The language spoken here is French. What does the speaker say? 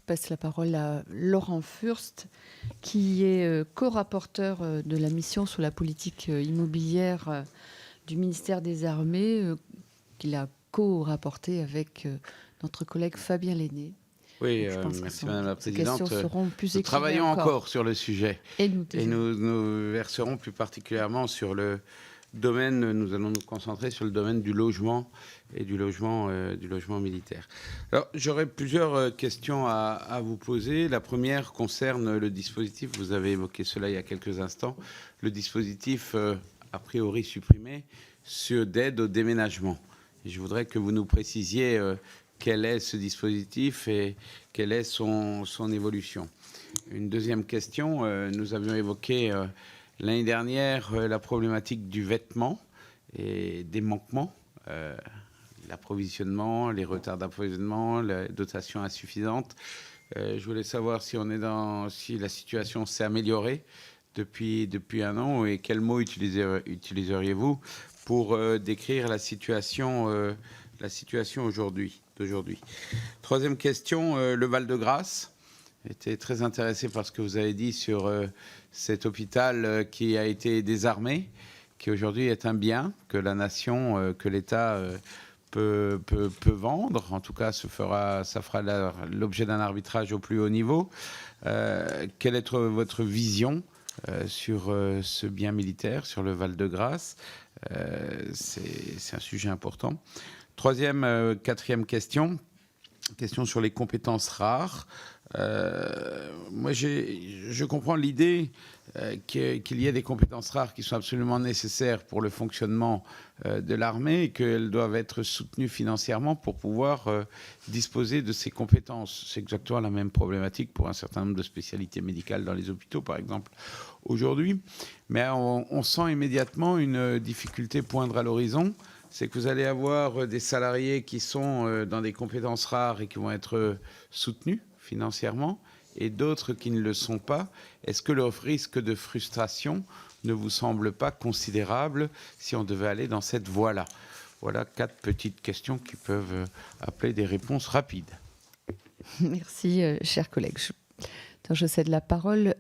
passe la parole à Laurent Furst, qui est co-rapporteur de la mission sur la politique immobilière du ministère des Armées, qu'il a co-rapporté avec notre collègue Fabien Lesné. Oui, Donc, merci Madame la ces Présidente. questions seront plus Nous éclairées travaillons encore sur le sujet Et nous verserons plus particulièrement sur le domaine, nous allons nous concentrer sur le domaine du logement et du logement militaire. Alors, j'aurais plusieurs questions à vous poser. La première concerne le dispositif, vous avez évoqué cela il y a quelques instants, le dispositif a priori supprimé d'aide au déménagement. Et je voudrais que vous nous précisiez quel est ce dispositif et quelle est son évolution. Une deuxième question, nous avions évoqué l'année dernière la problématique du vêtement et des manquements, l'approvisionnement, les retards d'approvisionnement, la dotation insuffisante. Je voulais savoir si la situation s'est améliorée depuis un an et quel mot utiliseriez-vous pour décrire la situation d'aujourd'hui. Troisième question, le Val-de-Grâce. J'étais très intéressé par ce que vous avez dit sur cet hôpital qui a été désarmé, qui aujourd'hui est un bien que la nation, que l'État peut vendre. En tout cas, ça fera l'objet d'un arbitrage au plus haut niveau. Quelle est votre vision sur ce bien militaire, sur le Val-de-Grâce? C'est un sujet important. Quatrième question sur les compétences rares. Moi, je comprends l'idée qu'il y ait des compétences rares qui sont absolument nécessaires pour le fonctionnement de l'armée et qu'elles doivent être soutenues financièrement pour pouvoir disposer de ces compétences. C'est exactement la même problématique pour un certain nombre de spécialités médicales dans les hôpitaux, par exemple, aujourd'hui. Mais on sent immédiatement une difficulté poindre à l'horizon. C'est que vous allez avoir des salariés qui sont dans des compétences rares et qui vont être soutenus financièrement, et d'autres qui ne le sont pas. Est-ce que le risque de frustration ne vous semble pas considérable si on devait aller dans cette voie-là? Voilà 4 petites questions qui peuvent appeler des réponses rapides. Merci, chers collègues. Je cède la parole